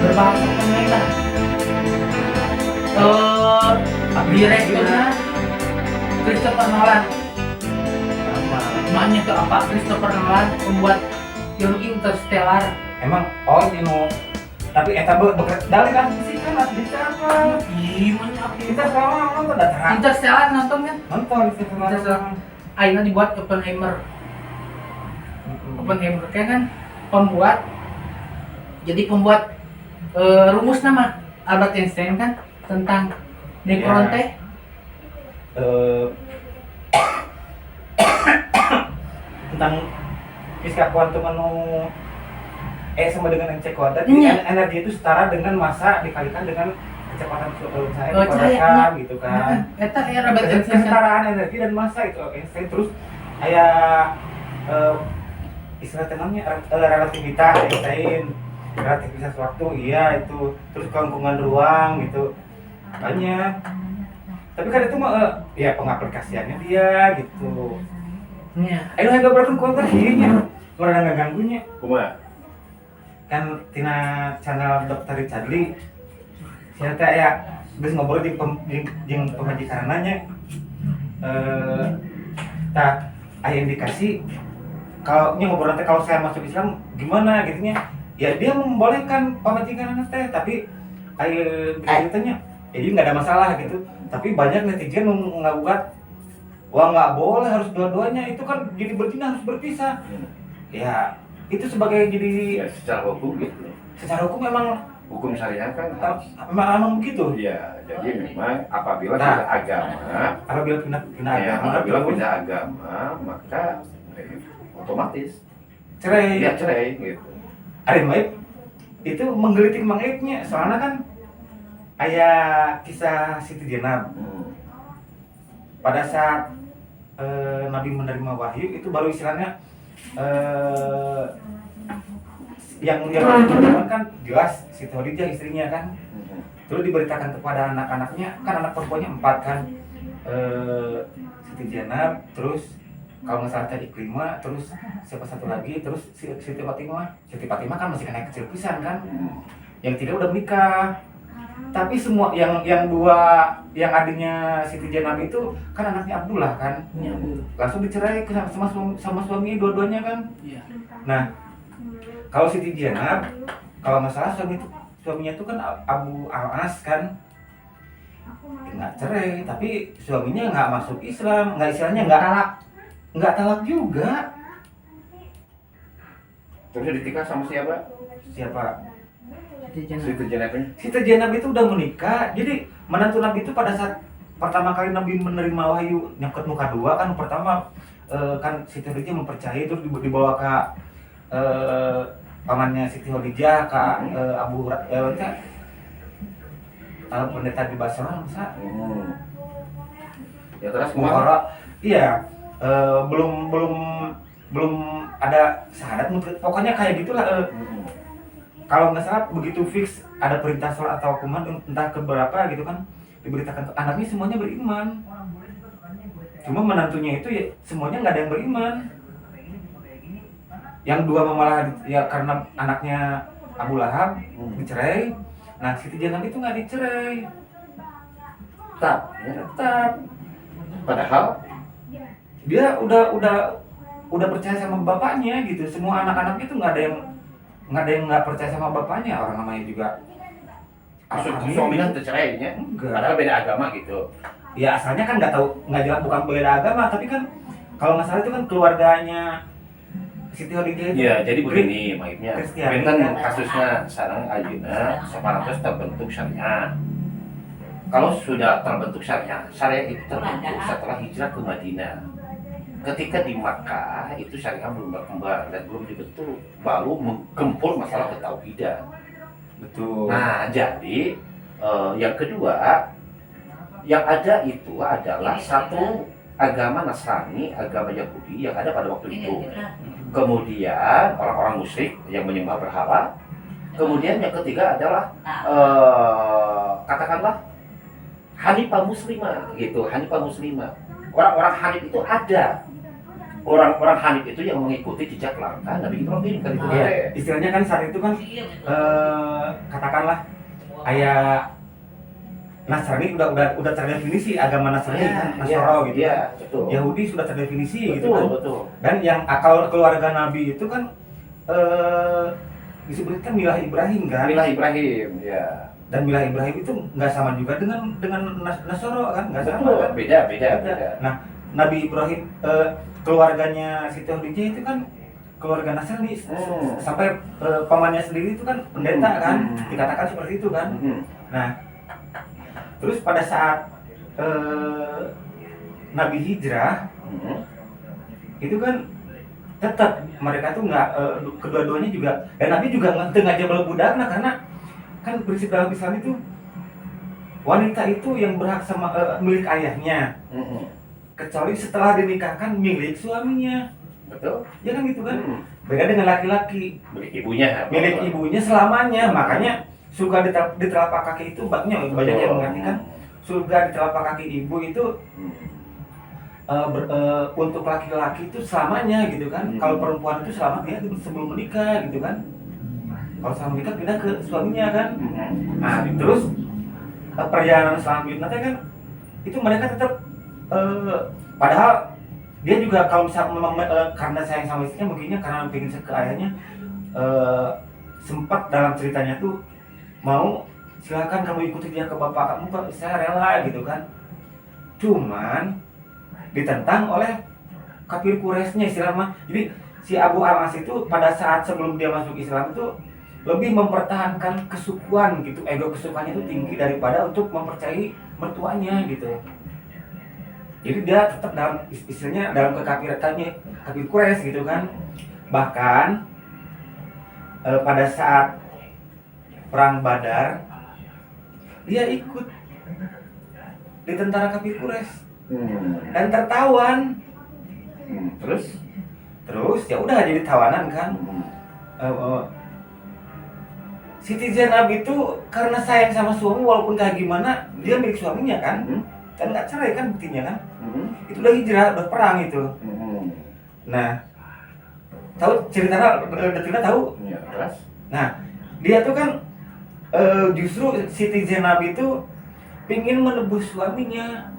Berbahasa mereka direkturnya Christopher Nolan. Namanya tuh apa? Christopher Nolan, pembuat film Interstellar. Emang ini tapi eta dari kan fisika lah bisa apa? Gimana? Kita sekarang nonton datang. Interstellar nonton kan? Nonton Interstellar. Akhirnya dibuat Oppenheimer. Oppenheimer kan pembuat, jadi pembuat rumus nama Albert Einstein kan tentang neutron teh. Tentang fisika kuantum sama dengan MC kuadrat. Jadi energi itu setara dengan massa dikalikan dengan kecepatan cahaya dikuadratkan gitu kan. Eta Albert Einstein kesetaraan energi dan massa itu Einstein. Terus aya istilah namanya relativitas Einstein. Relativitas waktu, iya itu. Terus kelengkungan ruang gitu. Banyak. Tapi kan itu mah ya pengaplikasiannya dia gitu. Iya. Ayo yang berarti kuantum kirinya. Orang nggak ganggunya. Kumaha? Kan tina channel Dr. Richard Lee. Saya teh ya geus ngobrol jeung pemajikanannya. Tah aya indikasi kalau ngobrol nanti kalau saya masuk Islam gimana gitunya. Ya dia membolehkan pemajikanannya teh, tapi aya ditanya jadi nggak ada masalah gitu. Tapi banyak netizen mengagugat, wah nggak boleh, harus dua-duanya. Itu kan jadi berzina harus berpisah. Ya itu sebagai jadi Ya secara hukum gitu. secara hukum memang Hukum syariat kan memang begitu. ya, jadi memang apabila Nah, pindah agama, apabila pindah ya, agama, apabila terus pindah agama, maka otomatis cerai. dia cerai gitu. Ari Maib itu menggelitik Mang Aibnya, soalnya kan aya kisah Siti Jenab. Pada saat Nabi menerima wahyu itu baru istilahnya yang kan jelas Siti Khadijah istrinya kan. Terus diberitakan kepada anak-anaknya, kan anak perempuannya 4 kan, Siti Jenab, terus kalau nggak salah tadi Ikrimah, terus siapa satu lagi, terus Siti Fatimah. Siti Fatimah kan masih kena kecil pisan kan, yang tidak udah menikah. Tapi semua yang dua, yang adiknya Siti Jenab itu kan anaknya Abdullah kan, langsung dicerai sama suaminya dua-duanya kan. Nah kalau Siti Jenab, kalau nggak salah suaminya itu kan Abu Al-As kan, nggak cerai, tapi suaminya nggak masuk Islam, nggak istilahnya nggak talak juga. Terus ditikah sama siapa? Siapa? Siti Jenabnya. Siti Jenab itu udah menikah, jadi menantu Nabi itu pada saat pertama kali Nabi menerima wahyu nyangkut muka dua kan, pertama kan Siti Khadijah mempercayai, terus dibawa ke pamannya Siti Khadijah ke Abu Hurairah, pendeta di Basra masa. Ya terus Bukhara, iya. Belum ada syahadat, pokoknya kayak gitulah. Kalau nggak salah begitu fix ada perintah sholat atau hukuman entah keberapa gitu kan, diberitakan ke anaknya semuanya beriman. Cuma menantunya itu ya semuanya nggak ada yang beriman. Yang dua malah ya karena anaknya Abu Lahab dicerai. Nah Siti Jenab itu nggak dicerai, tetap. padahal Dia udah percaya sama bapaknya gitu. Semua anak-anak itu nggak ada yang nggak percaya sama bapaknya. Orang namanya juga suaminya tercerainya, enggak. padahal beda agama gitu. Ya asalnya kan nggak tahu, nggak jelas, bukan beda agama, tapi kan kalau nggak salah itu kan keluarganya Siti Khadijah itu. Ya jadi begini maksudnya, Kristiani kan kan. kasusnya sekarang ayeuna separatus terbentuk syariah. Kalau sudah terbentuk syariah itu terbentuk setelah hijrah ke Madinah. ketika di Makkah itu syariah belum berkembang dan belum dibentuk, baru menggempur masalah ketauhidan. Betul. Nah, jadi yang kedua yang ada itu adalah satu agama Nasrani, agama Yahudi yang ada pada waktu itu. Kemudian orang-orang musyrik yang menyembah berhala. Kemudian yang ketiga adalah katakanlah Hanifah Muslimah gitu, Hanifah Muslimah. Orang-orang Hanif itu ada. Orang-orang Hanif itu yang mengikuti jejak langkah Nabi Ibrahim kan itu. Ya, istilahnya kan saat itu kan katakanlah kayak Nasrani udah terdefinisi agama Nasrani kan, Nasoro gitu. Iya, betul. Yahudi sudah terdefinisi gitu Betul, kan. betul. Dan yang akal keluarga Nabi itu kan disebutkan milah Ibrahim kan. Milah Ibrahim, ya. Dan milah Ibrahim itu nggak sama juga dengan Nasoro kan, nggak sama Betul, kan. beda. Nah, Nabi Ibrahim keluarganya Siti Khadijah itu kan keluarga Nasrani sampai pamannya sendiri itu kan pendeta kan, dikatakan seperti itu kan. Nah, terus pada saat Nabi hijrah itu kan tetap mereka tuh nggak kedua-duanya juga, dan Nabi juga nggak ngajak budakna karena kan prinsip dalam Islam itu wanita itu yang berhak sama milik ayahnya, kecuali setelah dinikahkan milik suaminya. Betul. Ya kan gitu kan. Beda dengan laki-laki, Milik ibunya. milik ibunya selamanya. Makanya surga di telapak kaki itu banyak yang mengartikan surga di telapak kaki ibu itu untuk laki-laki itu selamanya gitu kan. Kalau perempuan itu selama dia sebelum menikah gitu kan. Kalau selama menikah pindah ke suaminya kan. Nah, terus perjalanan selanjutnya kan itu mereka tetap padahal dia juga kalau misalnya memang karena sayang sama istrinya, mungkinnya karena pengen ke ayahnya, sempat dalam ceritanya tuh mau silakan kamu ikuti dia ke bapak kamu, Pak, saya rela gitu kan. Cuman ditentang oleh kafir Quraisynya Islam. Jadi si Abu Al-As itu pada saat sebelum dia masuk Islam itu lebih mempertahankan kesukuan gitu, ego kesukuannya itu tinggi daripada untuk mempercayai mertuanya gitu. Jadi dia tetap dalam istilahnya dalam kekafirannya kafir Quraisy gitu kan. Bahkan pada saat perang Badar dia ikut di tentara kafir Quraisy dan tertawan. Terus ya udah jadi tawanan kan. Siti Zainab itu karena sayang sama suami walaupun kayak gimana dia milik suaminya kan. Kan nggak cerai kan buktinya kan. Itu udah hijrah, udah perang itu. Nah, tahu ceritanya detilnya tahu? Ya, terus? Nah, dia tuh kan justru Siti Zainab itu pingin menebus suaminya.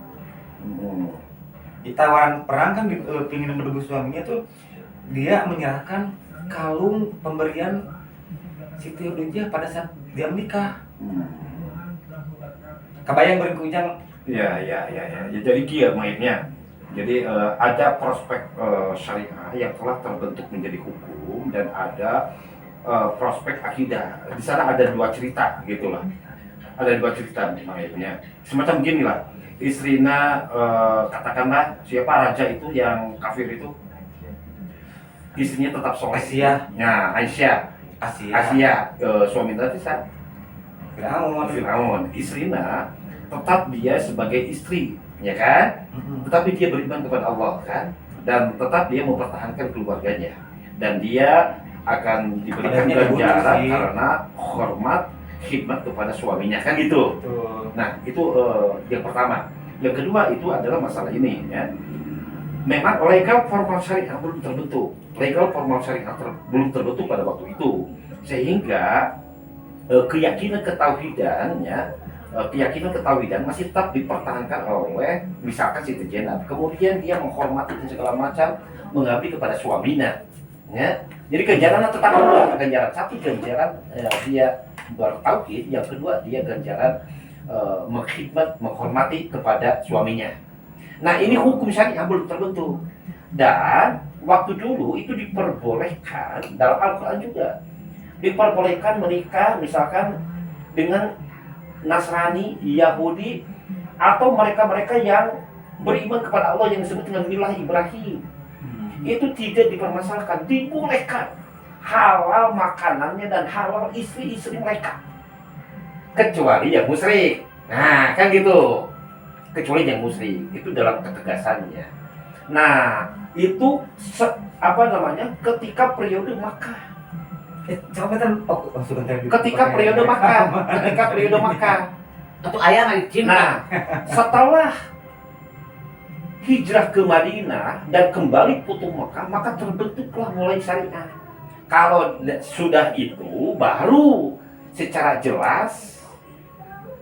Di tawaran perang kan pingin menebus suaminya tuh dia menyerahkan kalung pemberian Siti Khadijah pada saat dia menikah. Kebayang berikutnya. Ya. Jadi kia mainnya. Jadi ada prospek syariah yang telah terbentuk menjadi hukum dan ada prospek akidah. Di sana ada dua cerita gitulah. Ada dua cerita mainnya. Semacam gini lah. Istrina katakanlah siapa raja itu yang kafir itu, istrinya tetap soleh. Asia. Suami tadi saya Firaun. Istrina tetap dia sebagai istri, ya kan? Tetapi dia beriman kepada Allah kan, dan tetap dia mempertahankan keluarganya, dan dia akan diberikan ganjaran karena hormat khidmat kepada suaminya kan gitu. Nah itu yang pertama. Yang kedua itu adalah masalah ini ya. Memang legal formal syariah belum terbentuk. Belum terbentuk pada waktu itu, sehingga keyakinan ketauhidan masih tetap dipertahankan oleh misalkan Siti Zainab. Kemudian dia menghormati dan segala macam, mengabdi kepada suaminya. Ya. Jadi ganjarannya tetap dua, ganjaran satu ganjaran dia bertauhid, yang kedua dia ganjaran mengkhidmat, menghormati kepada suaminya. Nah ini hukum syariah belum terbentuk, dan waktu dulu itu diperbolehkan dalam Al-Quran juga, diperbolehkan menikah misalkan dengan Nasrani, Yahudi, atau mereka-mereka yang beriman kepada Allah yang disebut dengan milah Ibrahim. itu tidak dipermasalahkan, dibolehkan halal makanannya dan halal istri-istri mereka, kecuali yang musyrik. Nah, kan gitu. Kecuali yang musyrik, itu dalam ketegasannya. Nah, itu ketika periode Makkah. Ketika periode Makkah. Atau ayah nggak cinta. Nah, setelah hijrah ke Madinah dan kembali putus Makkah, maka terbentuklah mulai syariah. Kalau sudah itu, baru secara jelas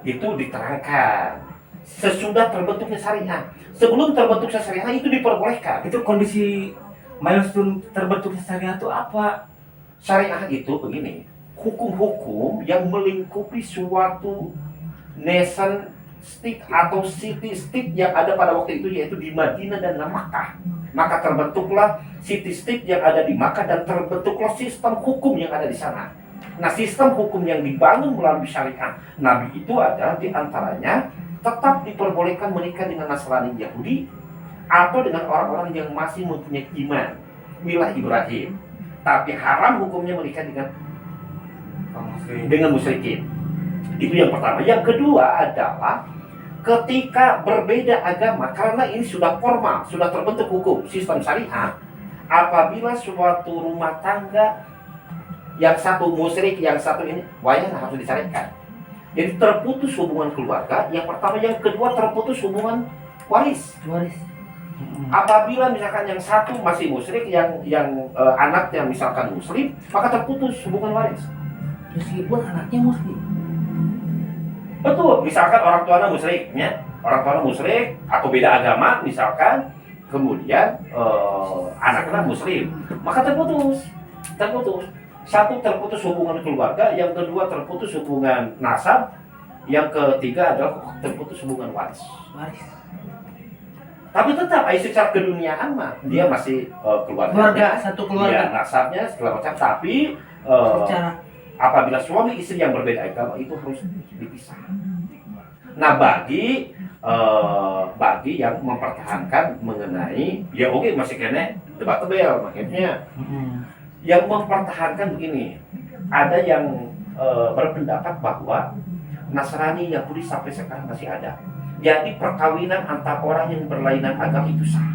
itu diterangkan. Sesudah terbentuknya syariah. Sebelum terbentuknya syariah itu diperbolehkan. Itu kondisi milestone terbentuknya syariah itu apa? Syariah itu begini, hukum-hukum yang melingkupi suatu nation state atau city state yang ada pada waktu itu, yaitu di Madinah dan Makkah. Maka terbentuklah city state yang ada di Makkah dan terbentuklah sistem hukum yang ada di sana. Nah, sistem hukum yang dibangun melalui syariah Nabi itu adalah diantaranya tetap diperbolehkan menikah dengan Nasrani Yahudi atau dengan orang-orang yang masih mempunyai iman milah Ibrahim. Tapi haram hukumnya menikah dengan musyrikin. Itu yang pertama. Yang kedua adalah ketika berbeda agama, karena ini sudah formal, sudah terbentuk hukum sistem syariah. Apabila suatu rumah tangga yang satu musyrik, yang satu ini, wayang harus disyariatkan. Jadi terputus hubungan keluarga. Yang pertama, yang kedua terputus hubungan waris. Apabila misalkan yang satu masih musyrik, yang anaknya misalkan muslim, maka terputus hubungan waris. Meskipun anaknya muslim. Betul, misalkan orang tuanya musyrik atau beda agama misalkan, kemudian anaknya muslim, maka terputus. Satu terputus hubungan keluarga, yang kedua terputus hubungan nasab, yang ketiga adalah terputus hubungan waris. Tapi tetap secara keduniaan mah dia masih keluarga, satu keluarga. Ya, nasabnya segala macam, tapi Secara apabila suami istri yang berbeda agama itu harus dipisah. Nah, bagi yang mempertahankan mengenai ya oke, masih kena debatable makanya. Yang mempertahankan begini, ada yang berpendapat bahwa Nasrani Yahudi sampai sekarang masih ada. Jadi perkawinan antar orang yang berlainan agama itu sah.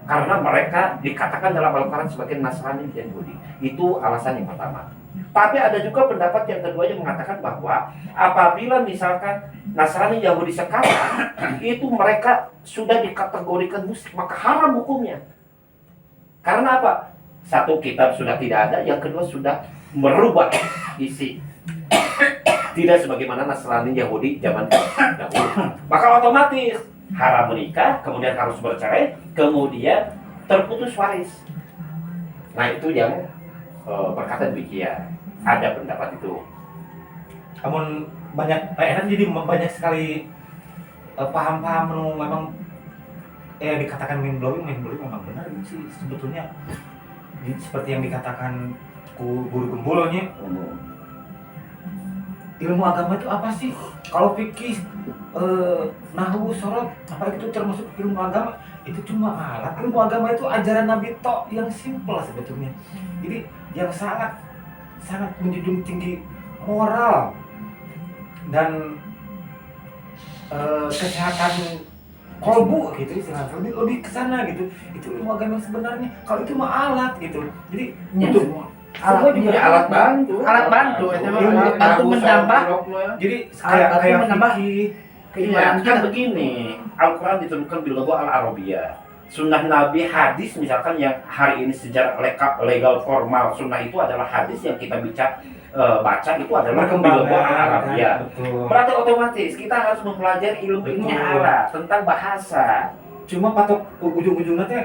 Karena mereka dikatakan dalam Al-Quran sebagai Nasrani dan Yahudi. Itu alasan yang pertama. Tapi ada juga pendapat yang kedua yang mengatakan bahwa apabila misalkan Nasrani Yahudi sekarang itu mereka sudah dikategorikan musyrik, maka haram hukumnya. Karena apa? Satu, kitab sudah tidak ada, yang kedua sudah merubah isi. Tidak sebagaimana Nasrani Yahudi zaman dahulu. Maka otomatis haram menikah, kemudian harus bercerai, kemudian terputus waris. Nah, itu yang berkata demikian. Ada pendapat itu. Namun banyak jadi banyak sekali paham-paham memang dikatakan mind blowing memang benar sih sebetulnya. Seperti yang dikatakan guru Gembolonya, ilmu agama itu apa sih? Kalau fikih, nahwu, sorot, apa itu termasuk ilmu agama? Itu cuma alat. Ilmu agama itu ajaran Nabi tok yang simpel sebetulnya. Jadi yang sangat menjunjung tinggi moral dan kesehatan kolbu gitu, istilahnya lebih ke sana gitu. Itu ilmu agama yang sebenarnya. Kalau itu mah alat gitu. Jadi itu semua juga alat bantu. Alat bantu menambah. Jadi kayak menambah fikih. Iya, kan begini. Al-Quran diturunkan bilghah al-Arabiyah. Sunnah Nabi, hadis misalkan yang hari ini secara legal formal, sunnah itu adalah hadis yang kita baca itu adalah bilghah al-Arabiyah. Berarti otomatis kita harus mempelajari ilmu-ilmu Arab tentang bahasa. Cuma patok ujung-ujungnya teh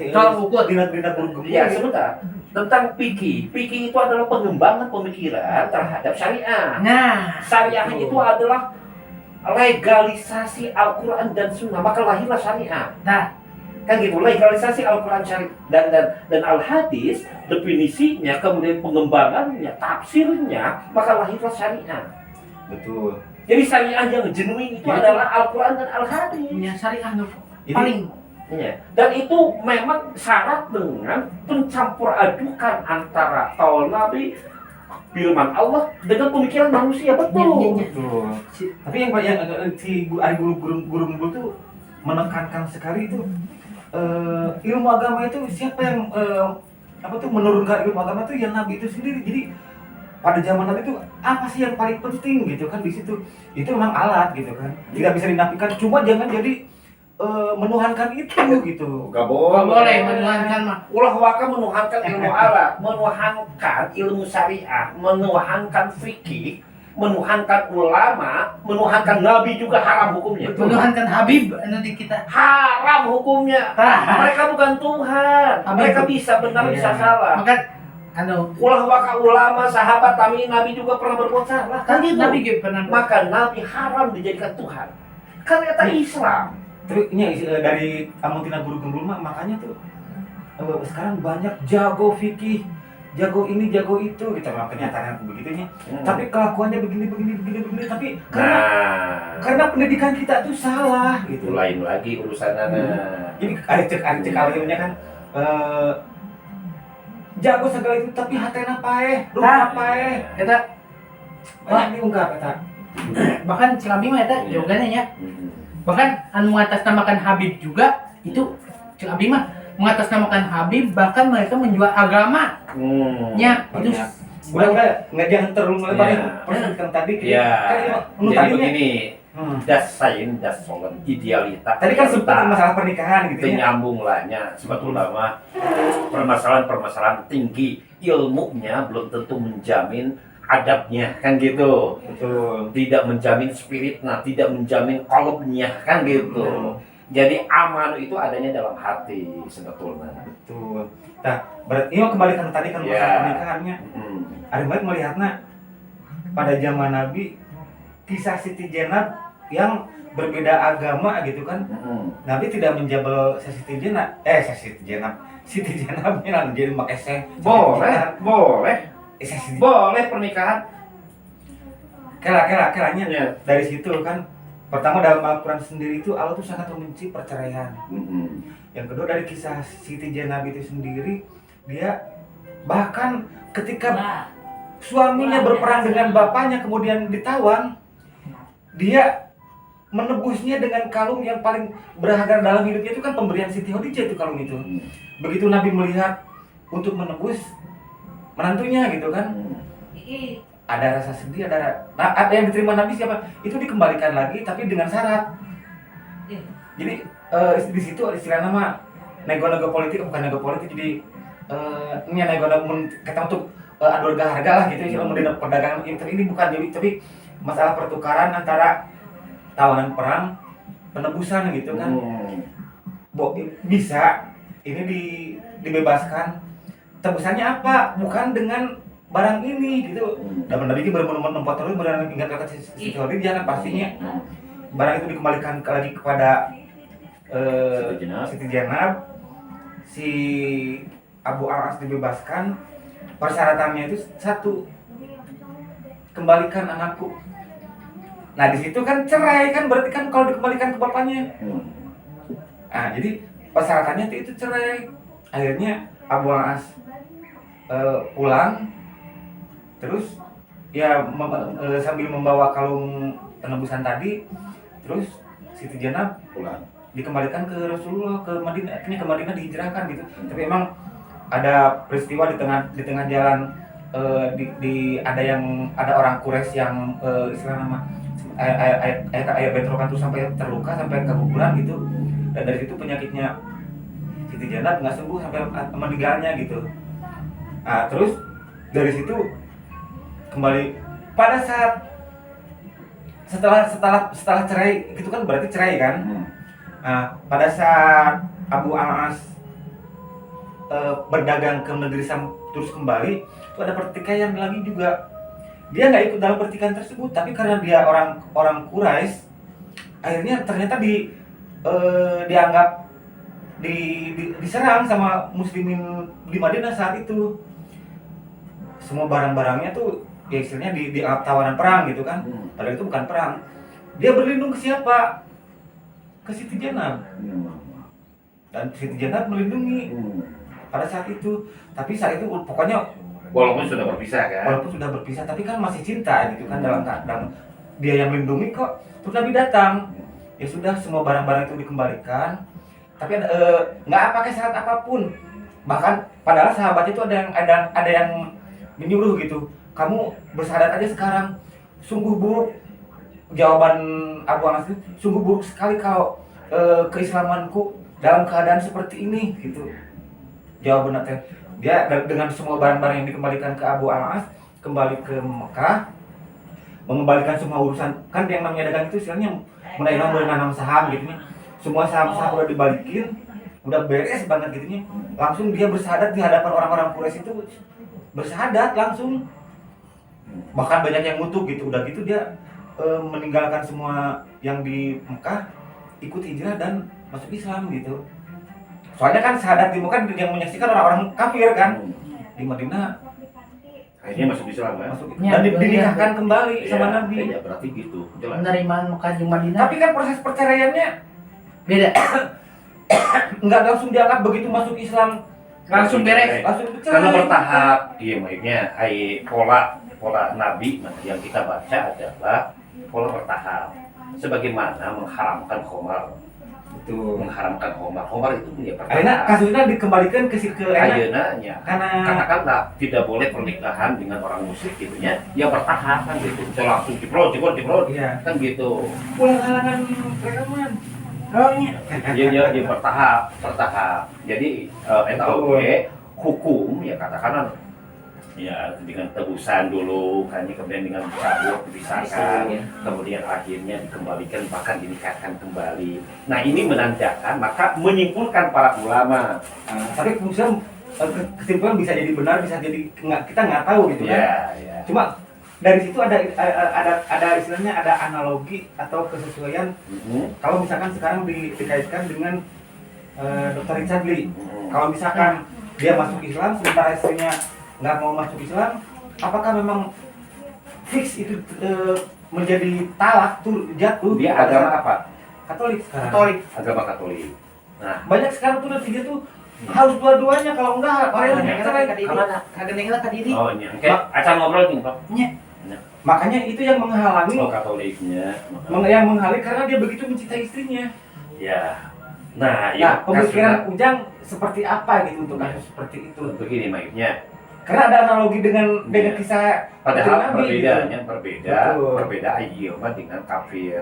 kalau buku dina guru. Iya, sebentar. Tentang fikih. Fikih itu adalah pengembangan pemikiran terhadap syariah. Nah, Syariah itu adalah legalisasi Al-Quran dan Sunnah, maka lahirlah syariah. nah, Kan gitu, legalisasi Al-Quran syariah dan Al-Hadis, definisinya, kemudian pengembangannya, tafsirnya, maka lahirlah syariah. Betul. Jadi syariah yang genuine itu adalah Al-Quran dan Al-Hadis. punya syariah Jadi, paling Ya. Dan itu memang syarat dengan pencampur adukan antara kaul Nabi, firman Allah dengan pemikiran manusia, betul. Betul. Tapi yang si ada guru tuh menekankan sekali itu ilmu agama itu siapa yang menurunkan ilmu agama itu ya Nabi itu sendiri. Jadi pada zaman Nabi itu apa sih yang paling penting gitu kan di situ. Itu memang alat gitu kan. Tidak bisa dinafikan, cuma jangan jadi menuhankan itu gitu. Gak Nggak boleh. boleh menuhankan mah. Ulah waka menuhankan ilmu alat, menuhankan ilmu syariah, menuhankan fikih, menuhankan ulama, menuhankan nabi juga haram hukumnya. Menuhankan Habib nanti kita. Haram hukumnya. Mereka bukan Tuhan. Mereka bisa benar, bisa salah. Maka Ulah waka ulama, sahabat, tabi'in, nabi juga pernah berbuat salah. Kan gitu. Nabi pernah. Maka nabi haram dijadikan Tuhan. Kan kata Islam. Terus ini dari Amuntina Guru Gembul makanya tuh sekarang banyak jago fikih, jago ini, jago itu gitu. Memang kenyataannya begitunya. Tapi kelakuannya begini. Tapi karena pendidikan kita tuh salah gitu. Itu lain lagi urusannya. Jadi ada cek awalnya kan jago segala itu tapi hatena paeh, rumah paeh. Kita Banyak diunggah kata. bahkan Cikami mah eta yoganya nya. Bahkan anu mengatasnamakan Habib juga itu Cikami mah mengatasnamakan Habib, bahkan mereka menjual agama. Nya itu Udah jangan terlalu lebar Ya. yang persen tadi Ya. kan Jadi tadinya begini, das sain, das solen, idealita. tadi kan sempat masalah pernikahan gitu itu ya. nyambung lahnya sebetulnya mah permasalahan tinggi ilmunya belum tentu menjamin adabnya kan gitu, Betul. tidak menjamin spiritnya, tidak menjamin kolomnya kan gitu. Jadi aman itu adanya dalam hati sebetulnya. Betul. Nah, berarti ini kembalikan tadi kan masalah Ya. pernikahannya. Ada baik melihatnya pada zaman Nabi kisah Siti Jenab yang berbeda agama gitu kan. Nabi tidak menjabel Siti Jenab, Siti Jenabnya jadi pakai Boleh boleh pernikahan. Kelanya Ya. dari situ kan. Pertama dalam Al-Quran sendiri itu Allah tuh sangat membenci perceraian. Yang kedua dari kisah Siti Jenab itu sendiri, dia bahkan ketika suaminya berperang dengan bapaknya kemudian ditawan, dia menebusnya dengan kalung yang paling berharga dalam hidupnya itu kan pemberian Siti Khadijah itu kalung itu. Begitu Nabi melihat untuk menebus menantunya gitu kan, ada rasa sedih, ada yang diterima Nabi siapa? Itu dikembalikan lagi tapi dengan syarat. Jadi di situ istilah nama nego-nego politik, bukan nego politik, jadi ini nego-nego kata untuk adu harga lah gitu, istilah model perdagangan ini bukan jadi, tapi masalah pertukaran antara tawanan perang penebusan gitu kan. Bisa ini dibebaskan. Tebusannya apa? Bukan dengan barang ini gitu. Dan Nabi ini benar-benar nempat terus benar ingat kata Siti Khadijah kan pastinya. Barang itu dikembalikan lagi kepada Siti Jenab. Si Abu Al-As dibebaskan. Persyaratannya itu satu, kembalikan anakku. Nah di situ kan cerai kan, berarti kan kalau dikembalikan ke bapaknya. Nah jadi persyaratannya itu cerai. Akhirnya Abu Al-As pulang, terus ya sambil membawa kalung penebusan tadi, terus Siti Jenab pulang, dikembalikan ke Rasulullah, ke Madinah, akhirnya ke Madinah dihijrahkan gitu. Tapi emang ada peristiwa di tengah jalan, ada orang Quraisy yang istilah nama air bentrokan tuh sampai terluka, sampai keguguran gitu. Dan dari situ penyakitnya Siti Jenab nggak sembuh sampai meninggalnya gitu. Nah, terus dari situ kembali pada saat setelah cerai itu kan berarti cerai kan. Nah, pada saat Abu Al-As berdagang ke negeri Sam terus kembali, itu ada pertikaian lagi juga. Dia nggak ikut dalam pertikaian tersebut, tapi karena dia orang Quraisy, akhirnya ternyata dianggap diserang sama muslimin di Madinah saat itu. Semua barang-barangnya tuh ya istilahnya dianggap tawanan perang gitu kan. Padahal itu bukan perang. Dia berlindung ke siapa? Ke Siti Jenab. dan Siti Jenar melindungi pada saat itu. Tapi saat itu pokoknya Walaupun sudah berpisah kan. walaupun sudah berpisah tapi kan masih cinta gitu kan, dalam keadaan dia yang melindungi kok. Terus Nabi datang, ya sudah semua barang-barang itu dikembalikan, tapi nggak pakai syarat apapun. Bahkan padahal sahabat itu ada yang menyuruh gitu, kamu bersyahadat aja sekarang. Sungguh buruk jawaban Abu Anas itu, sungguh buruk sekali kalau keislamanku dalam keadaan seperti ini gitu. Jawaban dia dengan semua barang-barang yang dikembalikan ke Abu Anas, kembali ke Mekah, mengembalikan semua urusan. Kan yang namanya dagang itu istilahnya mulai nanam saham gitu nih. Semua saham-saham udah dibalikin, udah beres banget gitu nih. Langsung dia bersyahadat di hadapan orang-orang Quraisy itu, bersyahadat langsung. Bahkan banyak yang ngutuk gitu. Udah gitu dia meninggalkan semua yang di Mekah, ikut hijrah dan masuk Islam gitu. Soalnya kan syahadat di Mekah yang menyaksikan orang-orang kafir kan. Di Madinah Akhirnya masuk Islam kan. masuk Ya, dan dinikahkan kembali sama Iya, Nabi. iya, berarti gitu. Jelas. Penerimaan Mekah jeung Madinah Tapi kan proses perceraiannya beda. nggak langsung dianggap begitu masuk Islam Langsung beres. langsung Karena bercerai. bertahap, iya maksudnya pola Nabi yang kita baca adalah pola bertahap. Sebagaimana mengharamkan khamar, Betul. mengharamkan khamar itu punya Akhirnya bertahap. kasusnya dikembalikan ke Ayeuna karena katakanlah tidak boleh pernikahan dengan orang musyrik gitu ya bertahap kan gitu. Bisa langsung diprot iya. kan gitu. Pulang halangan rekaman. Oh iya. Dia bertahap. Jadi eta oge hukum ya katakanlah ya dengan tebusan dulu kan kemudian dengan cabut dipisahkan kemudian akhirnya dikembalikan bahkan dinikahkan kembali. Nah ini menandakan maka menyimpulkan para ulama Tapi kemudian kesimpulan bisa jadi benar, bisa jadi kita nggak tahu gitu kan. ya. Cuma dari situ ada istilahnya ada analogi atau kesesuaian. Kalau misalkan sekarang dikaitkan dengan Dr. Richard Lee, kalau misalkan dia masuk Islam sementara istrinya nggak mau masuk Islam, apakah memang fix itu menjadi talak tuh jatuh? Dia agama apa? Katolik sekarang. Katolik. Agama Katolik. Nah, Banyak sekarang tuh dia tuh harus dua-duanya, kalau enggak orang yang cerai. Kagak nengel ka diri. oh ini oke, acan ngobrol nih Pak. Nya. Makanya itu yang menghalangi, Oh Katoliknya. yang menghalangi karena dia begitu mencintai istrinya. Ya. Nah, Nah, pemikiran Ujang seperti apa gitu untuk kasus seperti itu? begini maksudnya. Karena ada analogi dengan kisah Padahal Nabi gitu. berbeda idioma dengan kafir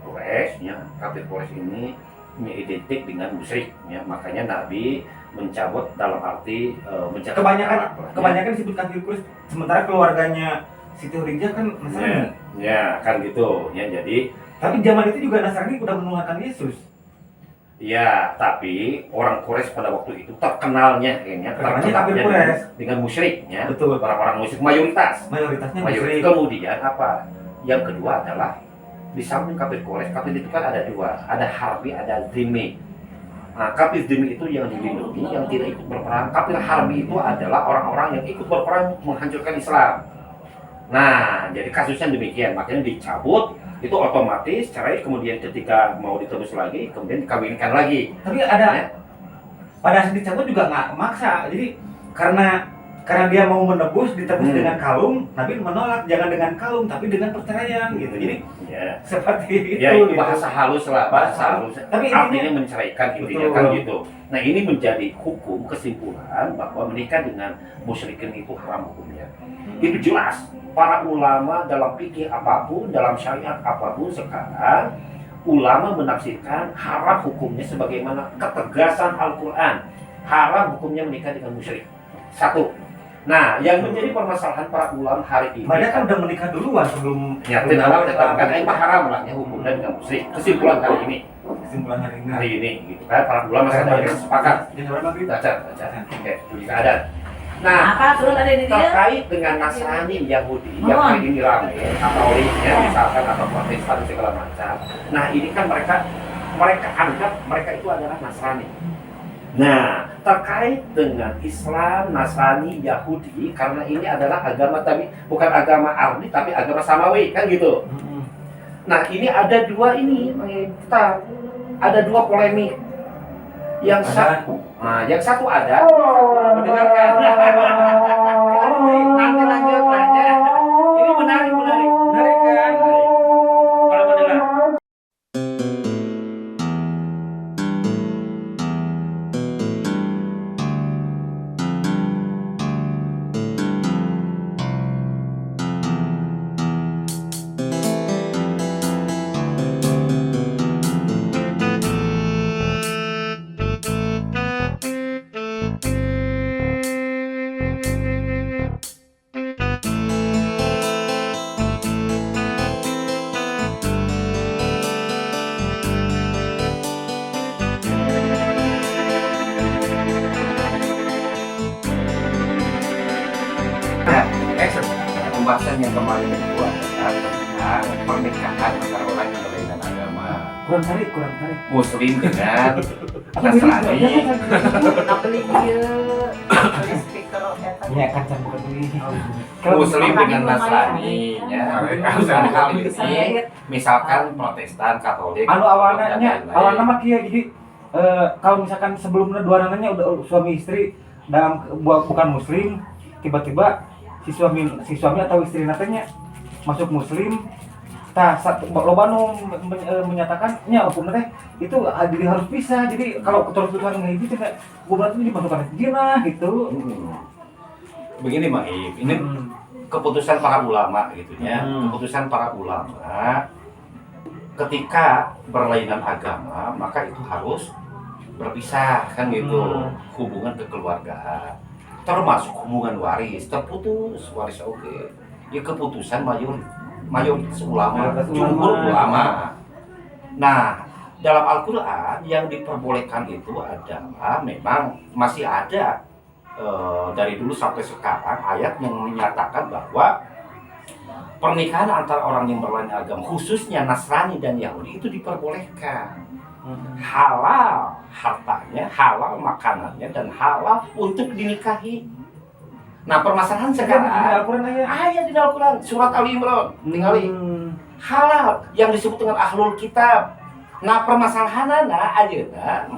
Quraisy ya. Kafir Quraisy ini identik dengan musyrik ya. Makanya Nabi mencabut dalam arti mencabut Kebanyakan disebut kafir Quraisy, sementara keluarganya Siti Khadijah kan Nasrani. ya kan gitu ya. Jadi Tapi zaman itu juga Nasrani udah menuhankan Yesus. ya, tapi orang Quraisy pada waktu itu terkenalnya Terkenalnya kafir Quraisy dengan musyriknya. Betul. Orang-orang musyrik mayoritasnya musyrik. Kemudian apa? Yang kedua adalah di samping kafir Quraisy, kafir itu kan ada dua, ada harbi, ada zimmi. Nah, kafir zimmi itu yang dilindungi, yang tidak ikut berperang. Kafir harbi itu adalah orang-orang yang ikut berperang menghancurkan Islam. Nah, jadi kasusnya demikian, makanya dicabut, itu otomatis cerai, kemudian ketika mau ditebus lagi, kemudian dikawinkan lagi. Tapi ada Ya. pada saat dicabut juga nggak maksa. Jadi karena dia mau menebus ditebus dengan kalung, Nabi menolak, jangan dengan kalung tapi dengan perceraian gitu. Jadi Ya. seperti itu. Ya itu gitu. bahasa halus lah, bahasa halus. Tapi Artinya menceraikan intinya Betul. kan gitu. Nah ini menjadi hukum kesimpulan bahwa menikah dengan musyrikin itu haram hukumnya. Itu jelas. Para ulama dalam fikih apapun, dalam syariat apapun sekarang, ulama menafsirkan haram hukumnya sebagaimana ketegasan Al-Quran. Haram hukumnya menikah dengan musyrik. Satu. Nah, yang menjadi permasalahan para ulama hari ini. Mereka kan udah menikah duluan sebelum Ya, tidak tetapkan ini haram lah ya hukumnya dengan musyrik. Kesimpulan hari ini. kesimpulan hari ini. Hari ini gitu kan para ulama sekarang sepakat. Yang berapa Nabi? Baca. Oke, puji keadaan. Nah, Apa turun ada di dia? terkait dengan Nasrani Yahudi yang hari ini rame, Katoliknya misalkan atau Protestan segala macam. Nah, ini kan mereka anggap mereka itu adalah Nasrani. Nah, terkait dengan Islam, Nasrani, Yahudi, karena ini adalah agama tapi bukan agama Arni tapi agama Samawi kan gitu. Nah, ini ada dua ini kita ada dua polemik. Yang satu ada mendengarkan. Nanti lanjut nanya. Ini menarik kan? Kalau mendengar. Pembahasan yang kemarin itu adalah tentang pernikahan antara orang yang berbeda agama, kurang tarik Muslim dengan Nasrani. ya kan bukan ini Muslim dengan Nasrani, ya. Dalam hal ini, misalkan Protestan, Katolik, awalnya dan lain-lain. awalnya mah kia jadi kalau misalkan sebelumnya dua orangnya udah suami istri dalam bukan muslim, tiba-tiba si suami atau istri nantinya masuk muslim, loba nu menyatakannya hukum teh itu jadi harus pisah. Jadi kalau terus-terusan ngehiji teh hukum itu dimasukkan zina gitu. Begini Mang Ip, ini keputusan para ulama gitu ya. Keputusan para ulama ketika berlainan agama maka itu harus berpisah kan gitu. Hubungan kekeluargaan termasuk hubungan waris terputus, waris oke. Ya keputusan mayoritas ulama, jumhur ulama. Nah, dalam Al-Qur'an yang diperbolehkan itu adalah memang masih ada dari dulu sampai sekarang ayat yang menyatakan bahwa pernikahan antara orang yang berlainan agama, khususnya Nasrani dan Yahudi itu diperbolehkan. Halal hartanya, halal makanannya, dan halal untuk dinikahi. Nah, permasalahan sekarang ayat di Al-Qur'an surat Ali Imran ningali halal yang disebut dengan ahlul kitab. Nah, permasalahanna ayeuna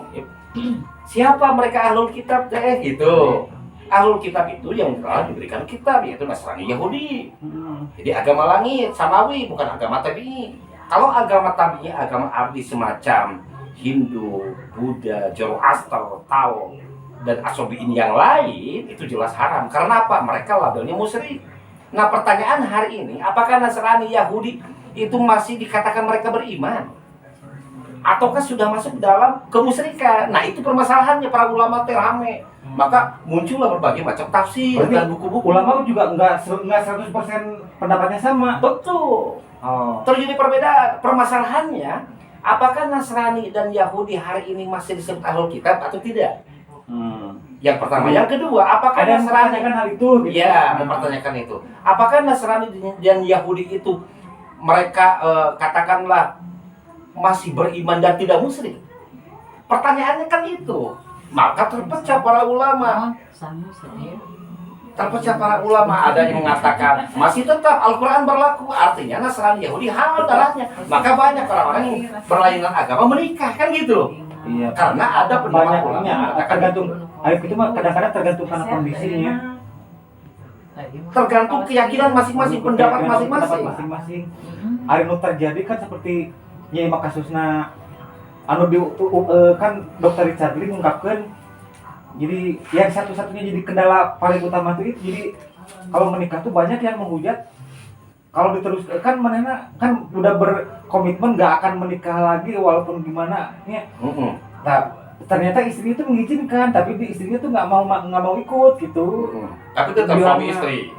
siapa mereka ahlul kitab teh gitu. Ahlul kitab itu yang telah diberikan kitab, yaitu Nasrani, Yahudi. Jadi agama langit, samawi, bukan agama tabi'i. Kalau agama tabi'i, agama ardi semacam Hindu, Buddha, Zoroaster, Tao, dan Asobiin yang lain itu jelas haram. Karena apa? Mereka labelnya musyrik. Nah, pertanyaan hari ini, apakah Nasrani, Yahudi itu masih dikatakan mereka beriman? Ataukah sudah masuk dalam kemusyrikan? Nah, itu permasalahannya para ulama terame. Maka muncullah berbagai macam tafsir dan buku-buku. Ulama juga nggak 100% pendapatnya sama. Betul. Terjadi perbedaan. Permasalahannya, apakah Nasrani dan Yahudi hari ini masih disebut ahlul kitab atau tidak? Yang pertama. Yang kedua, apakah ada Nasrani mempertanyakan hal itu? Gitu. Ya, mempertanyakan itu. Apakah Nasrani dan Yahudi itu mereka katakanlah masih beriman dan tidak musyrik? Pertanyaannya kan itu. Maka terpecah para ulama. Terpecah para ulama, ada yang mengatakan masih tetap Al-Quran berlaku, artinya Nasrani Yahudi halal darahnya. Maka banyak orang-orang yang berlainan agama menikah kan gitu. Iya. Karena ada pendapat ulama tergantung. Ayo itu mah kadang-kadang tergantung karena kondisinya. Tergantung keyakinan masing-masing, pendapat masing-masing. Hari nu terjadi kan seperti nyai kasusna anu di kan Dr. Richard Lee mengungkapkan. Jadi yang satu-satunya jadi kendala paling utama itu jadi kalau menikah tuh banyak yang menghujat. Kalau diteruskan manehna kan udah berkomitmen nggak akan menikah lagi walaupun gimana ya. Nah, ternyata istri itu mengizinkan tapi istrinya tuh nggak mau ikut gitu. Tapi tetap suami istri.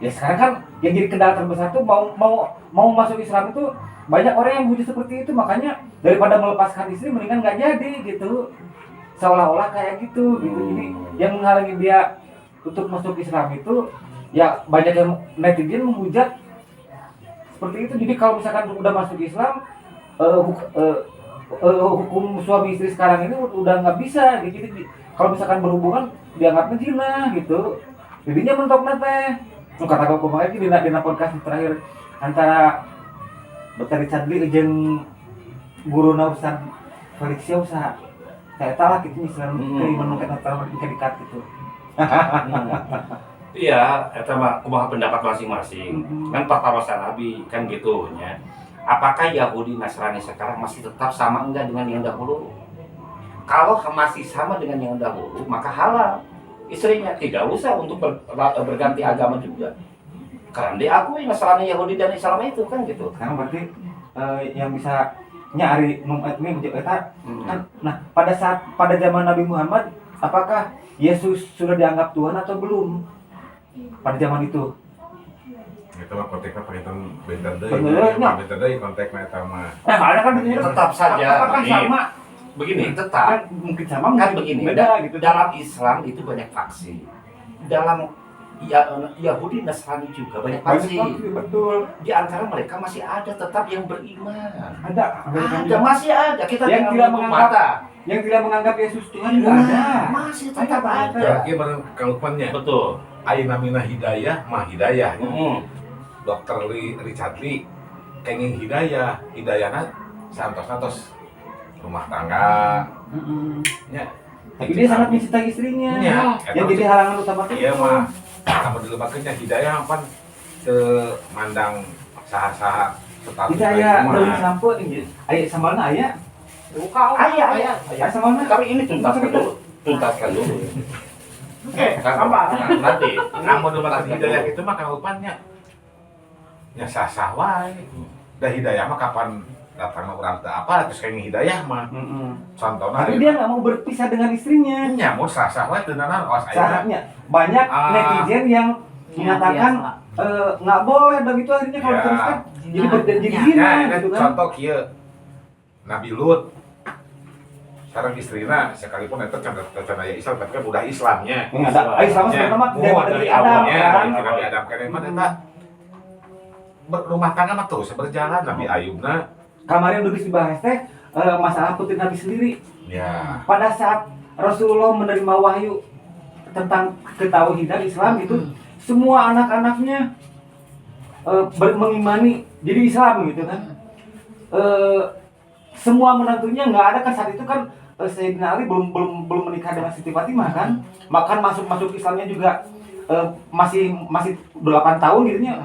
Ya sekarang kan yang jadi kendala terbesar tuh mau masuk Islam itu banyak orang yang hujat seperti itu, makanya daripada melepaskan istri mendingan nggak jadi gitu. Seolah-olah kayak gitu. Jadi yang menghalangi dia untuk masuk Islam itu ya banyak yang netizen menghujat seperti itu. Jadi kalau misalkan udah masuk Islam hukum suami istri sekarang ini udah nggak bisa gitu. Jadi kalau misalkan berhubungan dianggapnya zina gitu. Jadinya mentok nate. Kata aku kemarin di podcast terakhir antara Dr. Richard Lee jeung guru Ustaz Felix Yosa. saya tahu gitu misalnya keimanan kita tahu dekat gitu. Iya, eta mah kumaha pendapat masing-masing. Kan pertawasan Nabi kan gitu nya. Apakah Yahudi Nasrani sekarang masih tetap sama enggak dengan yang dahulu? Kalau masih sama dengan yang dahulu, maka halal. Istrinya tidak usah untuk berganti agama juga. Karena diakui Nasrani, Yahudi dan Islam itu kan gitu. Sekarang berarti yang bisa nyari ini eta kan. Nah, pada zaman Nabi Muhammad, apakah Yesus sudah dianggap Tuhan atau belum? Pada zaman itu. Itu mah konteksnya pengen beda deh. Benernya. Beda deh konteksnya itu mah. Ada kan begini. Tetap saja. Apakah Ini, sama? begini, Kan tetap. mungkin sama, Kan mungkin begini. beda gitu. Dalam Islam itu banyak faksi. Dalam Yahudi Nasrani juga banyak faksi. Betul. Di antara mereka masih ada tetap yang beriman. Ada Masih ada. Kita yang jangan tidak menutup menganggap mata. yang tidak menganggap Yesus Tuhan juga ada. Masih tetap ada. Iya bareng kalupannya. Betul. Ayeuna mina hidayah mah hidayah. Dokter Richard Lee kenging hidayahna santos rumah tangga. Nya. Tapi dia sangat mencintai istrinya. Nya. Yang jadi halangan utama Iya mah. Kamu dulu makanya hidayah apa ke mandang saha-saha status Hidayah mah. dari sampo aya samalna aya. Ayah. Aya samalna. Tapi ini tuntaskan dulu. Oke, Nah, nanti. Kamu dulu makan hidayah itu mah kalupannya. Ya sah-sah wae. Da hidayah mah kapan datang orang teu apa terus kenging hidayah mah. Contohnya Tapi dia nggak mau berpisah dengan istrinya. nyamuk sah-sah wae teu nanan os aya. Caranya banyak netizen yang menyatakan nggak boleh begitu akhirnya kalau Ya. diteruskan jadi jadi Ya. zina Ya, gitu kan. contoh kieu. Nabi Lut sekarang istrina sekalipun itu can aya Islam tapi kan udah Islamnya. Yang ada Islam sebenarnya mah dari Adam kan. Nabi Adam kan emang eta rumah tangga mah terus berjalan. Nabi Ayubna Kemarin udah dibahas teh masalah putri Nabi sendiri. ya Pada saat Rasulullah menerima wahyu tentang ketauhidan Islam itu semua anak-anaknya mengimani jadi Islam gitu kan. Semua menantunya nggak ada kan saat itu kan Sayyidina Ali belum menikah dengan Siti Fatimah kan. Makan masuk Islamnya juga masih 8 tahun gitu nya.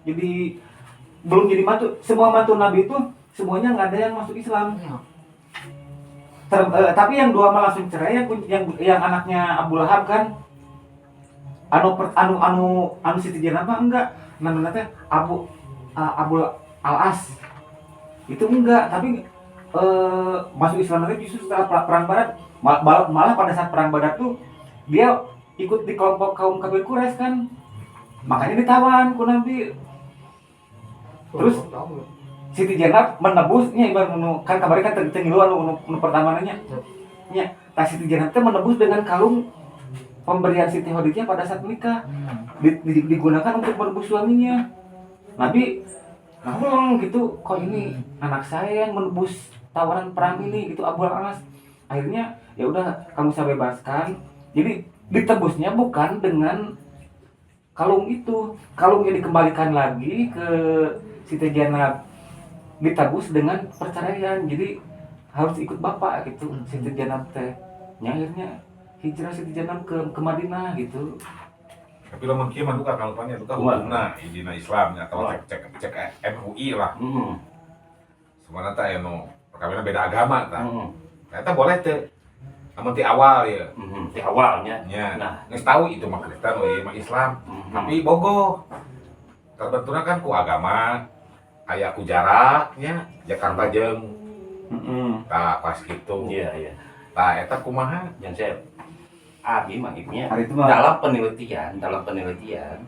Jadi belum jadi mantu. Semua mantu Nabi itu semuanya nggak ada yang masuk Islam. Tapi yang dua malah langsung cerai yang anaknya Abu Lahab kan. Anu Siti Jenab enggak. Namanya teh Abu Al-As. Itu enggak, tapi masuk Islam lagi justru setelah perang Badar. Malah pada saat perang Badar tuh dia ikut di kelompok kaum kafir Quraisy kan. Makanya ditawan ku Nabi. Terus Siti Jenab menebusnya ibarat kan kabarnya kan tengilu anu pertama nanya. Nya, tas Siti Jenab teh menebus dengan kalung pemberian Siti Khadijah pada saat menikah. Digunakan untuk menebus suaminya. Nabi ngomong gitu, kok ini anak saya yang menebus tawaran perang ini gitu Abu Al-As. Akhirnya ya udah kamu saya bebaskan. Jadi ditebusnya bukan dengan kalung itu. Kalungnya dikembalikan lagi ke Siti Jenab. Ditebus dengan perceraian. Jadi harus ikut bapak gitu Siti Jenab teh. Akhirnya hijrah Siti Jenab ke Madinah gitu. tapi lo mungkin mah duka kalupannya duka hukumna idina Islamnya atau cek MUI lah. Sebenarnya teh anu perkawinan beda agama tah. Ternyata boleh teh. Namun di awal ya. Di awalnya. Ya. Nah. Nges tahu itu mah Kristen we mah Islam. Tapi bogoh. Terbentuknya kan ku agama aya ku jaraknya Jakarta jeung tah pas gitu. Iya. Tah eta kumaha? Yang saya Abi makanya Hari itu mah dalam penelitian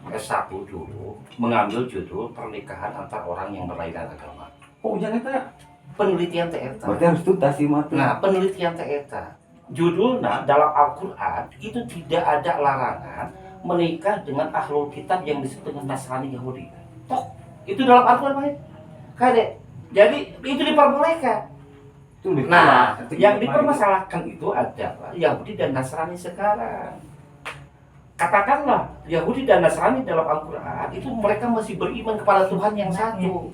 S1 dulu mengambil judul pernikahan antar orang yang berlainan agama. oh jangan teh. Penelitian TETA. Berarti harus tuntas sih mah. Nah, penelitian TETA judulnya dalam Al-Quran itu tidak ada larangan menikah dengan ahlul kitab yang disebut dengan Nasrani Yahudi. Toh, itu dalam Al-Quran Pak. Kade. Jadi itu diperbolehkan. Nah, yang dipermasalahkan itu adalah Yahudi dan Nasrani sekarang. Katakanlah Yahudi dan Nasrani dalam Al-Quran itu mereka masih beriman kepada Tuhan yang satu,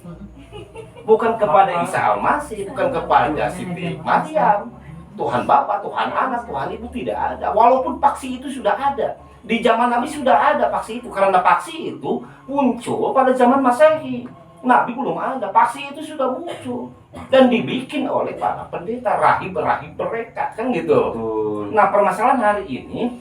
bukan kepada Isa Al-Masih, bukan kepada Siti Maryam, Tuhan Bapa, Tuhan Anak, Tuhan Ibu tidak ada. Walaupun paksi itu sudah ada. Di zaman Nabi sudah ada paksi itu. Karena paksi itu muncul pada zaman Masehi. Nabi belum ada, paksi itu sudah muncul. Dan dibikin oleh para pendeta, rahib-rahib mereka. Kan gitu. Nah, permasalahan hari ini,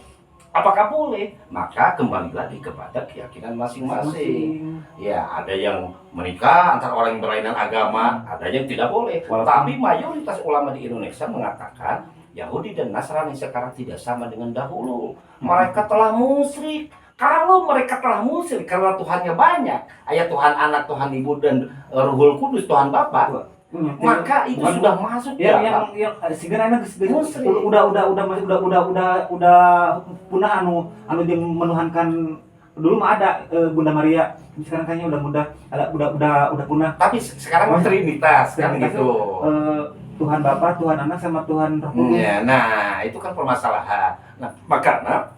apakah boleh? Maka kembali lagi kepada keyakinan masing-masing. Ya, ada yang menikah antara orang yang berlainan agama, ada yang tidak boleh. Tapi mayoritas ulama di Indonesia mengatakan Yahudi dan Nasrani sekarang tidak sama dengan dahulu. Mereka telah musyrik. Kalau mereka telah musyrik karena Tuhannya banyak, ayat Tuhan Anak, Tuhan Ibu dan Ruhul Kudus, Tuhan Bapa, maka itu sudah masuk yang sebenarnya udah punah anu yang menuhankan dulu mah ada Bunda Maria, sekarang kayaknya udah punah. Tapi sekarang Trinitas kan gitu. Tuhan Bapa, Tuhan Anak sama Tuhan Roh Kudus. Ya, nah itu kan permasalahan. Nah, makanya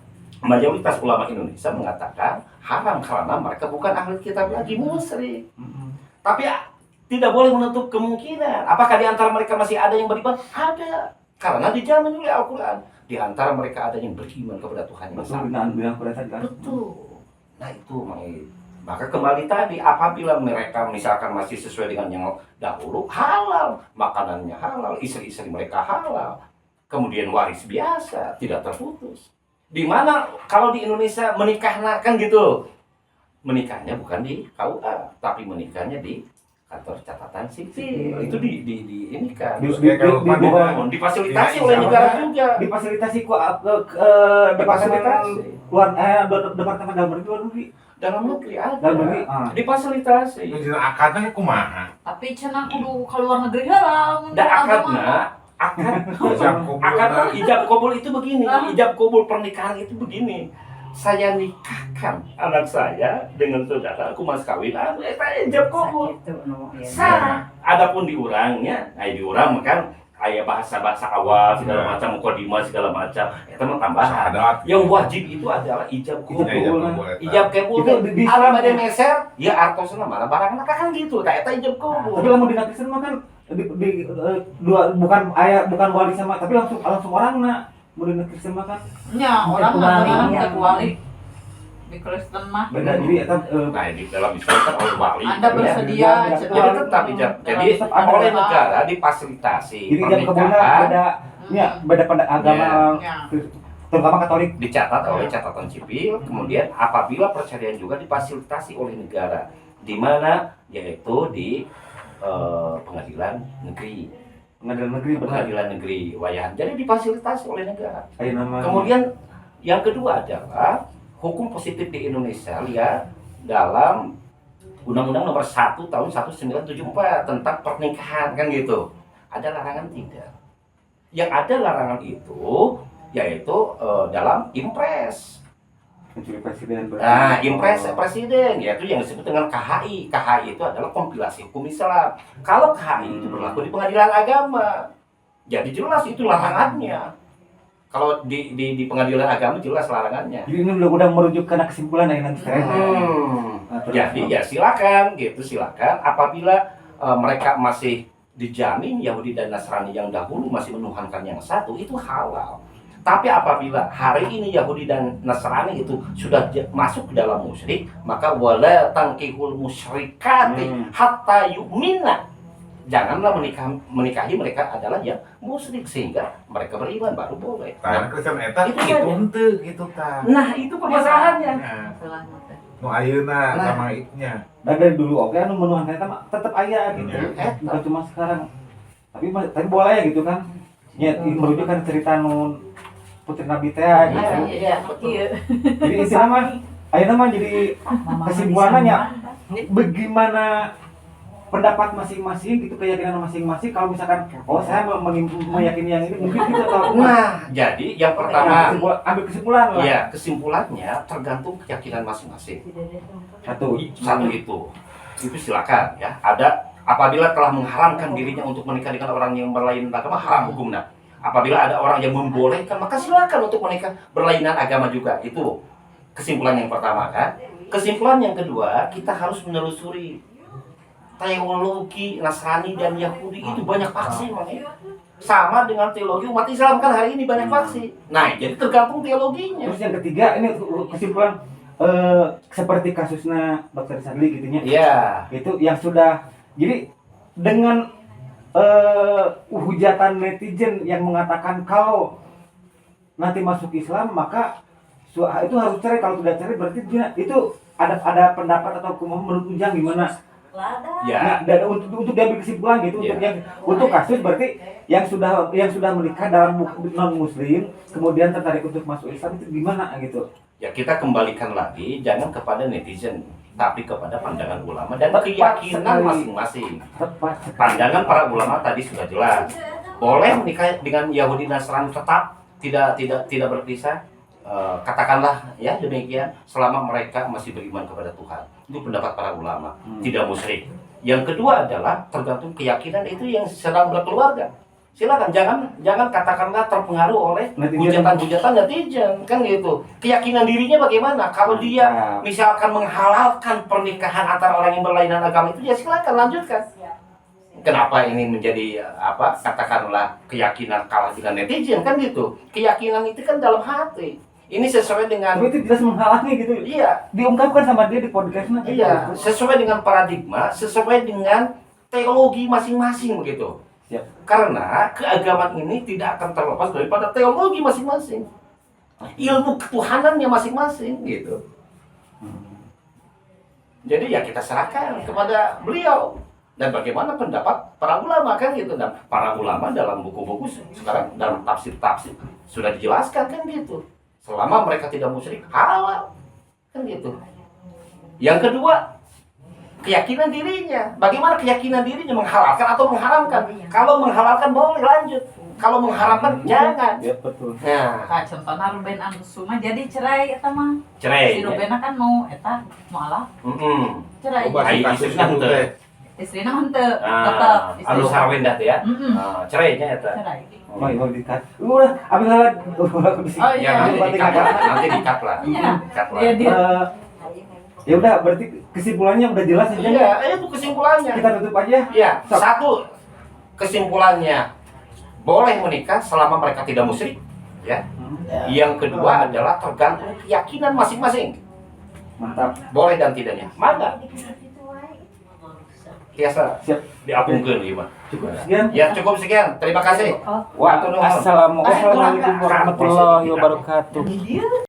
mayoritas ulama Indonesia mengatakan haram karena mereka bukan ahli kitab lagi, musyrik. Tapi tidak boleh menutup kemungkinan. Apakah di antara mereka masih ada yang beriman? Ada. Karena dijamin oleh Al-Quran. Di antara mereka ada yang beriman kepada Tuhan yang sama. Betul. Nah itu maka kembali tadi, apabila mereka misalkan masih sesuai dengan yang dahulu, halal. Makanannya halal, istri-istri mereka halal. Kemudian waris biasa, tidak terputus. Dimana kalau di Indonesia menikah kan gitu, menikahnya bukan di KUA, tapi menikahnya di kantor catatan sipil. Itu di ini kan difasilitasi oleh negara juga, difasilitasi departemen dalam negeri ada, difasilitasi. Itu akadnya kumaha. Tapi cenah kudu ke luar negeri heula. Da akad ijab kabul itu begini, ijab kabul pernikahan itu begini. Saya nikahkan anak saya dengan saudara, aku mas kawin, saya ijab kabul. Sah. Adapun diurangnya, diurang kan aya bahasa-bahasa awal segala macam, mukadimah segala macam, itu mah tambahan. Yang wajib itu adalah ijab kabul. Ijab kabul itu ada pada meser, ya artosna mana barang kan gitu, eta ijab kabul. Tapi lamun dina Kristen mah kan bukan wali sama, tapi langsung orang modern Kristen mah kan nya orang nggak wali di Kristen mah beda. Jadi eta di dalam Islam kan oleh wali Anda bersedia jadi tetap jadi oleh negara difasilitasi pernikahan beda pada agama, terutama Katolik, dicatat oleh catatan sipil. Kemudian apabila perceraian juga difasilitasi oleh negara, di mana yaitu di pengadilan negeri Wayahan. Jadi difasilitasi oleh negara. Kemudian yang kedua adalah hukum positif di Indonesia, lihat dalam Undang-Undang Nomor 1 Tahun 1974 tentang pernikahan kan gitu. Ada larangan tidak? Yang ada larangan itu yaitu dalam Impres. Impres presiden, yaitu yang disebut dengan KHI. KHI itu adalah kompilasi hukum Islam. Kalau KHI itu berlaku di pengadilan agama, jadi jelas itu larangannya. Kalau di pengadilan agama jelas larangannya. Jadi ini udah merujuk ke kesimpulan yang nanti Jadi ya silakan gitu, silakan. Apabila mereka masih dijamin Yahudi dan Nasrani yang dahulu masih menuhankan yang satu, itu halal. Tapi apabila hari ini Yahudi dan Nasrani itu sudah masuk ke dalam musyrik, maka wala tankihul musyrikati hatta yu'minna. Janganlah menikahi mereka adalah yang musyrik sehingga mereka beriman baru boleh. Nah, Kristen eta itu gitu henteu gitu kan. Nah, itu permasalahannya. Nu ayeuna sama itunya. Dan dari dulu oke anu menuhankan eta mah tetep aya gitu. Bukan cuma sekarang. Tapi boleh gitu kan. Ya merujukkan cerita nun putri Nabi teh gitu. Iya. Jadi istilah mah ayeuna mah jadi kesimpulannya bagaimana pendapat masing-masing gitu, keyakinan masing-masing. Kalau misalkan saya meyakini yang ini mungkin kita tahu. Nah, jadi yang pertama ambil kesimpulan lah. Iya, kesimpulannya tergantung keyakinan masing-masing. Satu itu silakan ya. Ada apabila telah mengharamkan dirinya untuk menikah dengan orang yang berlainan agama, haram hukumnya. Apabila ada orang yang membolehkan, maka silakan untuk menikah berlainan agama juga. Itu kesimpulan yang pertama kan. Kesimpulan yang kedua, kita harus menelusuri teologi Nasrani dan Yahudi itu banyak paksi, sama dengan teologi umat Islam kan hari ini banyak faksi. Nah, jadi tergantung teologinya. Terus yang ketiga ini kesimpulan seperti kasusnya Dr. Sadli gitu nya. Iya. Itu yang sudah jadi dengan hujatan netizen yang mengatakan kalau nanti masuk Islam maka itu harus cerai, kalau tidak cerai berarti itu ada pendapat atau hukum menurut Ujang gimana? Ya. Nah, dan untuk diambil kesimpulan gitu Ya. untuk kasus berarti yang sudah menikah dalam non muslim kemudian tertarik untuk masuk Islam itu gimana gitu? Ya, kita kembalikan lagi jangan kepada netizen, tapi kepada pandangan ulama dan Tepat keyakinan sekali. masing-masing. Tepat. Pandangan para ulama tadi sudah jelas. Boleh menikah dengan Yahudi Nasrani tetap tidak berpisah. Katakanlah ya demikian selama mereka masih beriman kepada Tuhan. Itu pendapat para ulama, tidak musyrik. Yang kedua adalah tergantung keyakinan itu yang sedang berkeluarga. Silakan jangan katakanlah terpengaruh oleh hujatan-hujatan netizen kan gitu. Keyakinan dirinya bagaimana? Kalau dia misalkan menghalalkan pernikahan antara orang yang berlainan agama itu ya silakan lanjutkan. Kenapa ini menjadi katakanlah keyakinan kalah dengan netizen kan gitu. Keyakinan itu kan dalam hati. Ini sesuai dengan Tapi itu jelas menghalangi gitu. iya, Diungkapkan sama dia di podcastnya. iya, sesuai dengan paradigma, sesuai dengan teologi masing-masing begitu. Siap. Karena keagamaan ini tidak akan terlepas daripada teologi masing-masing. Ilmu ketuhanannya masing-masing gitu. Jadi ya kita serahkan kepada beliau. Dan bagaimana pendapat para ulama kan gitu. Dan para ulama dalam buku-buku sekarang dalam tafsir-tafsir sudah dijelaskan kan gitu. Selama mereka tidak musyrik halal kan gitu. Yang kedua, keyakinan dirinya. Bagaimana keyakinan dirinya menghalalkan atau mengharamkan? Kalau menghalalkan boleh lanjut. Kalau mengharamkan jangan. Ya betul. Nah, Contohnya Ruben Anusuma jadi cerai eta mah. cerai. Si Ruben kan mau eta mualaf cerai. Coba si Ai, kasusnya istrinya teh. Istrina henteu tetep. Anu sarwenda teh ya. Cerainya eta. Cerai. Oh, mau dikat. Udah, abis salah. Oh Ya iya. nanti dikat lah. Nanti dikat lah. Iya. Dikat lah. Iya, dia. Ya udah, berarti kesimpulannya udah jelas aja. Iya, itu kesimpulannya. Kita tutup aja. Ya, satu kesimpulannya boleh menikah selama mereka tidak musyrik, ya. Yang kedua adalah tergantung keyakinan masing-masing. Mantap. Boleh dan tidaknya. Mana? Biasa Siap. diapungkeun ieu mah. Cukup sekian. Ya, cukup sekian. Terima kasih. Assalamualaikum warahmatullahi wabarakatuh.